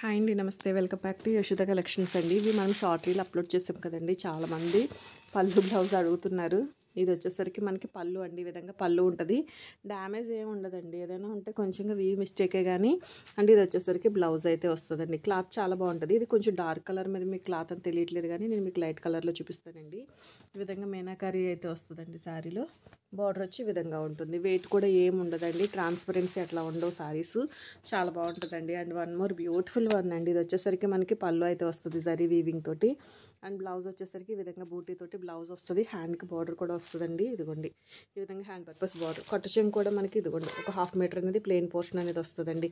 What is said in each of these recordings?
Hi అండి, నమస్తే. Welcome back to Yashoda collections అండి. ఇవి మనం షార్ట్ రీల్ అప్లోడ్ చేసాం కదండి. చాలామంది పళ్ళు బ్లౌజ్ అడుగుతున్నారు. ఇది వచ్చేసరికి మనకి పళ్ళు అండి. ఈ విధంగా పళ్ళు ఉంటుంది. డ్యామేజ్ ఏమి ఉండదండి. ఏదైనా ఉంటే కొంచెంగా వీ మిస్టేకే కానీ. అండ్ ఇది వచ్చేసరికి బ్లౌజ్ అయితే వస్తుందండి. క్లాత్ చాలా బాగుంటుంది. ఇది కొంచెం డార్క్ కలర్ మీద మీకు క్లాత్ అని తెలియట్లేదు కానీ నేను మీకు లైట్ కలర్లో చూపిస్తానండి. ఈ విధంగా మీనాకారీ అయితే వస్తుందండి. శారీలో బార్డర్ వచ్చి ఈ విధంగా ఉంటుంది. వెయిట్ కూడా ఏమి ఉండదండి. ట్రాన్స్పరెన్సీ అట్లా ఉండవు శారీస్. చాలా బాగుంటుందండి. And one more beautiful one అండి. ఇది వచ్చేసరికి మనకి పళ్ళు అయితే వస్తుంది జరీ వీవింగ్ తోటి. అండ్ బ్లౌజ్ వచ్చేసరికి ఈ విధంగా బూటీ తోటి బ్లౌజ్ వస్తుంది. హ్యాండ్కి బార్డర్ కూడా వస్తుందండి. ఇదిగోండి ఈ విధంగా హ్యాండ్ పర్పస్ బార్డర్. కట్టు చెంగు కూడా మనకి ఇదిగోండి ఒక హాఫ్ మీటర్ అనేది ప్లెయిన్ పోర్షన్ అనేది వస్తుందండి.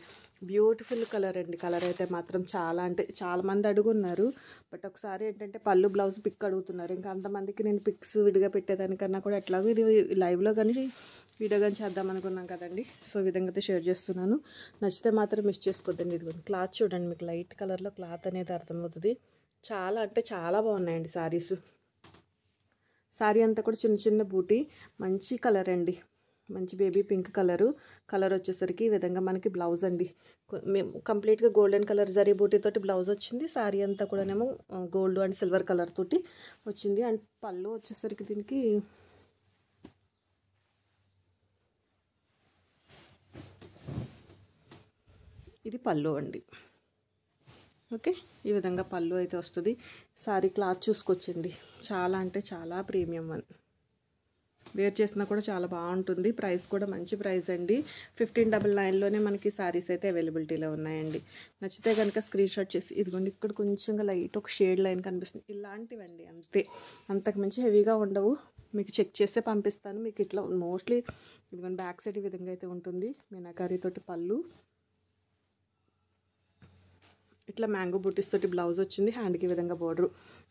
బ్యూటిఫుల్ కలర్ అండి. కలర్ అయితే మాత్రం చాలా అంటే చాలా మంది అడుగున్నారు. బట్ ఒకసారి ఏంటంటే పళ్ళు బ్లౌజ్ పిక్ అడుగుతున్నారు. ఇంకా అంతమందికి నేను పిక్స్ విడిగా పెట్టేదానికన్నా కూడా ఎట్లాగో ఇది లైవ్లో కానీ వీడియో కానీ చేద్దాం అనుకున్నాం కదండి. సో ఈ విధంగా అయితే షేర్ చేస్తున్నాను. నచ్చితే మాత్రం మిస్ చేసుకోవద్దండి. ఇదిగోండి క్లాత్ చూడండి. మీకు లైట్ కలర్లో క్లాత్ అనేది అర్థమవుతుంది. చాలా అంటే చాలా బాగున్నాయండి శారీస్. శారీ అంతా కూడా చిన్న చిన్న బూటీ, మంచి కలర్ అండి. మంచి బేబీ పింక్ కలర్ వచ్చేసరికి ఈ విధంగా మనకి బ్లౌజ్ అండి. కంప్లీట్గా గోల్డెన్ కలర్ జరీ బూటీ తోటి బ్లౌజ్ వచ్చింది. శారీ అంతా కూడానేమో గోల్డ్ అండ్ సిల్వర్ కలర్ తోటి వచ్చింది. అండ్ పళ్ళు వచ్చేసరికి దీనికి ఇది పళ్ళు అండి. ఓకే, ఈ విధంగా పళ్ళు అయితే వస్తుంది. శారీ క్లాత్ చూసుకొచ్చండి. చాలా అంటే చాలా ప్రీమియం వన్. వేర్ చేసినా కూడా చాలా బాగుంటుంది. ప్రైస్ కూడా మంచి ప్రైస్ అండి. 1599లోనే మనకి శారీస్ అయితే అవైలబిలిటీలో ఉన్నాయండి. నచ్చితే కనుక స్క్రీన్ షాట్ చేసి ఇదిగోండి ఇక్కడ కొంచెంగా లైట్ ఒక షేడ్ లైన్ కనిపిస్తుంది. ఇలాంటివండి అంతే, అంతకు మించి హెవీగా ఉండవు. మీకు చెక్ చేసే పంపిస్తాను. మీకు ఇట్లా మోస్ట్లీ ఇదిగోండి బ్యాక్ సైడ్ ఈ విధంగా అయితే ఉంటుంది. మీనాకారీ తోటి పళ్ళు, ఇట్లా మ్యాంగో బూటీస్ తోటి బ్లౌజ్ వచ్చింది. హ్యాండ్కి ఈ విధంగా బార్డర్.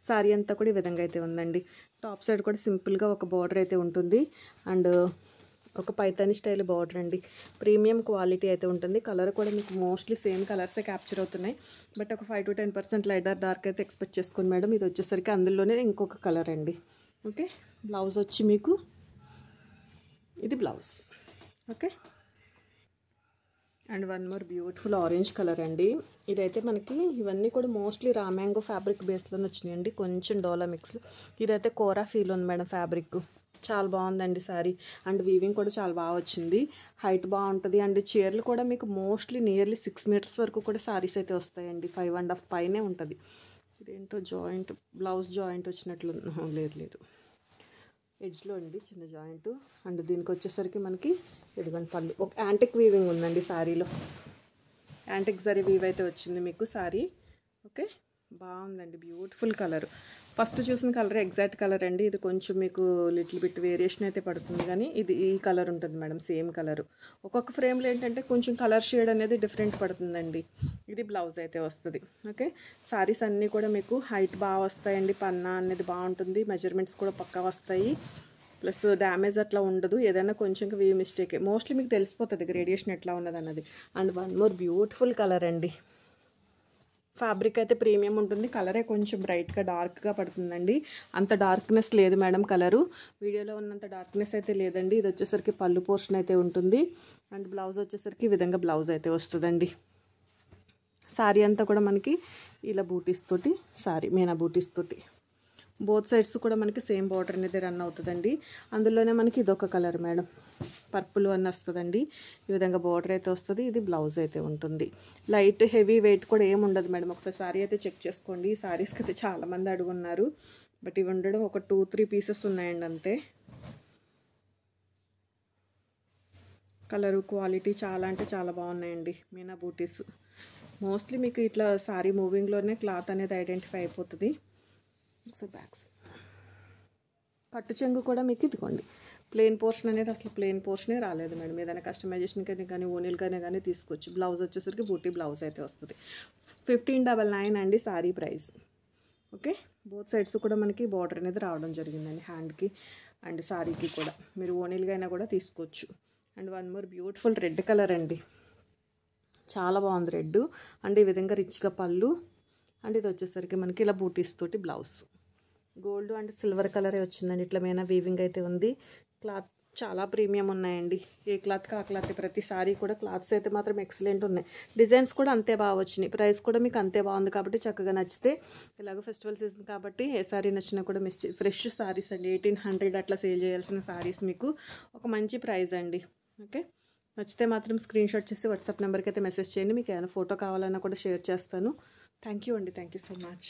శారీ అంతా కూడా ఈ విధంగా అయితే ఉందండి. టాప్ సైడ్ కూడా సింపుల్గా ఒక బార్డర్ అయితే ఉంటుంది. అండ్ ఒక పైతాని స్టైల్ బార్డర్ అండి. ప్రీమియం క్వాలిటీ అయితే ఉంటుంది. కలర్ కూడా మీకు మోస్ట్లీ సేమ్ కలర్సే క్యాప్చర్ అవుతున్నాయి. బట్ ఒక 5 to 10% లైటర్ డార్క్ అయితే ఎక్స్పెక్ట్ చేసుకోండి మేడం. ఇది వచ్చేసరికి అందులోనే ఇంకొక కలర్ అండి. ఓకే, బ్లౌజ్ వచ్చి మీకు ఇది blouse. Okay, and one more beautiful orange colour అండి. ఇదైతే మనకి ఇవన్నీ కూడా మోస్ట్లీ రా మ్యాంగో ఫ్యాబ్రిక్ బేస్లోనే వచ్చినాయండి. కొంచెం డోలా మిక్స్. ఇదైతే కోరా ఫీల్ ఉంది మేడం. ఫ్యాబ్రిక్ చాలా బాగుందండి శారీ. అండ్ వీవింగ్ కూడా చాలా బాగా వచ్చింది. హైట్ బాగుంటుంది. అండ్ చీరలు కూడా మీకు మోస్ట్లీ నియర్లీ 6 meters వరకు కూడా శారీస్ అయితే వస్తాయండి. 5.5 పైనే ఉంటుంది. ఇదేంటో జాయింట్, బ్లౌజ్ జాయింట్ వచ్చినట్లు లేదు ఎడ్జ్లో అండి చిన్న జాయింట్. అండ్ దీనికి వచ్చేసరికి మనకి ఇదిగోండి పళ్ళు. ఒక యాంటిక్ వీవింగ్ ఉందండి శారీలో. యాంటిక్ జరీ వీవ్ అయితే వచ్చింది మీకు శారీ. ఓకే, బాగుందండి. Beautiful colour. ఫస్ట్ చూసిన కలర్ ఎగ్జాక్ట్ కలర్ అండి. ఇది కొంచెం మీకు లిటిల్ బిట్ వేరియేషన్ అయితే పడుతుంది కానీ ఇది ఈ కలర్ ఉంటుంది మేడం. Same colour. ఒక్కొక్క ఫ్రేమ్లో ఏంటంటే కొంచెం కలర్ షేడ్ అనేది డిఫరెంట్ పడుతుందండి. ఇది బ్లౌజ్ అయితే వస్తుంది. ఓకే, శారీస్ అన్నీ కూడా మీకు హైట్ బాగా వస్తాయండి. పన్నా అనేది బాగుంటుంది. మెజర్మెంట్స్ కూడా పక్కా వస్తాయి. ప్లస్ డ్యామేజ్ అట్లా ఉండదు. ఏదైనా కొంచెం వీ మిస్టేకే. మోస్ట్లీ మీకు తెలిసిపోతుంది గ్రేడియేషన్ ఎట్లా ఉన్నది అన్నది. And one more beautiful colour అండి. ఫ్యాబ్రిక్ అయితే ప్రీమియం ఉంటుంది. కలరే కొంచెం బ్రైట్గా డార్క్గా పడుతుందండి. అంత డార్క్నెస్ లేదు మేడం. కలరు వీడియోలో ఉన్నంత డార్క్నెస్ అయితే లేదండి. ఇది వచ్చేసరికి పళ్ళు పోర్షన్ అయితే ఉంటుంది. అండ్ బ్లౌజ్ వచ్చేసరికి ఈ విధంగా బ్లౌజ్ అయితే వస్తుందండి. శారీ అంతా కూడా మనకి ఇలా బూటీస్ తోటి శారీ, మీనా బూటీస్ తోటి బోత్ సైడ్స్ కూడా మనకి సేమ్ బార్డర్ అనేది రన్ అవుతుందండి. అందులోనే మనకి ఇదొక కలర్ మేడం, పర్పుల్ అని వస్తుందండి. ఈ విధంగా బార్డర్ అయితే వస్తుంది. ఇది బ్లౌజ్ అయితే ఉంటుంది. లైట్ హెవీ వెయిట్ కూడా ఏమి ఉండదు మేడం. ఒకసారి శారీ అయితే చెక్ చేసుకోండి. ఈ శారీస్కి అయితే చాలామంది అడుగున్నారు. బట్ ఇవి ఉండడం ఒక 2-3 pieces ఉన్నాయండి అంతే. కలరు క్వాలిటీ చాలా అంటే చాలా బాగున్నాయండి. మీనా బూటీస్ మోస్ట్లీ మీకు ఇట్లా శారీ మూవింగ్లోనే క్లాత్ అనేది ఐడెంటిఫై అయిపోతుంది. బ్యాక్స్ కట్టు చెంగు కూడా మీకు ఇదిగోండి ప్లెయిన్ పోర్షన్ అనేది అసలు ప్లెయిన్ పోర్షనే రాలేదు మేడం. ఏదైనా కస్టమైజేషన్ కానీ ఓనీలుగానే కానీ తీసుకోవచ్చు. బ్లౌజ్ వచ్చేసరికి బూటీ బ్లౌజ్ అయితే వస్తుంది. 1599 అండి sari price. Okay, both sides కూడా మనకి బార్డర్ అనేది రావడం జరిగిందండి. హ్యాండ్కి అండ్ శారీకి కూడా మీరు ఓనీలుగా అయినా కూడా తీసుకోవచ్చు. And one more beautiful red colour అండి. చాలా బాగుంది రెడ్. అండ్ ఈ విధంగా రిచ్గా పళ్ళు. అండ్ ఇది వచ్చేసరికి మనకి ఇలా బూటీస్ తోటి బ్లౌజ్. గోల్డ్ అండ్ సిల్వర్ కలరే వచ్చిందండి. ఇట్లా మీనా వీవింగ్ అయితే ఉంది. క్లాత్ చాలా ప్రీమియం ఉన్నాయండి. ఏ క్లాత్కి ఆ క్లాత్, ప్రతి సారీ కూడా క్లాత్స్ అయితే మాత్రం ఎక్సలెంట్ ఉన్నాయి. డిజైన్స్ కూడా అంతే బాగా వచ్చినాయి. ప్రైస్ కూడా మీకు అంతే బాగుంది కాబట్టి చక్కగా నచ్చితే, ఇలాగ ఫెస్టివల్ సీజన్ కాబట్టి ఏ సారీ నచ్చినా కూడా ఫ్రెష్ సారీస్ అండి. 1800 అట్లా సేల్ చేయాల్సిన సారీస్ మీకు ఒక మంచి ప్రైస్ అండి. ఓకే, నచ్చితే మాత్రం స్క్రీన్ షాట్ చేసి వాట్సాప్ నెంబర్కి అయితే మెసేజ్ చేయండి. మీకు ఏమైనా ఫోటో కావాలన్నా కూడా షేర్ చేస్తాను. థ్యాంక్ యూ అండి. Thank you so much.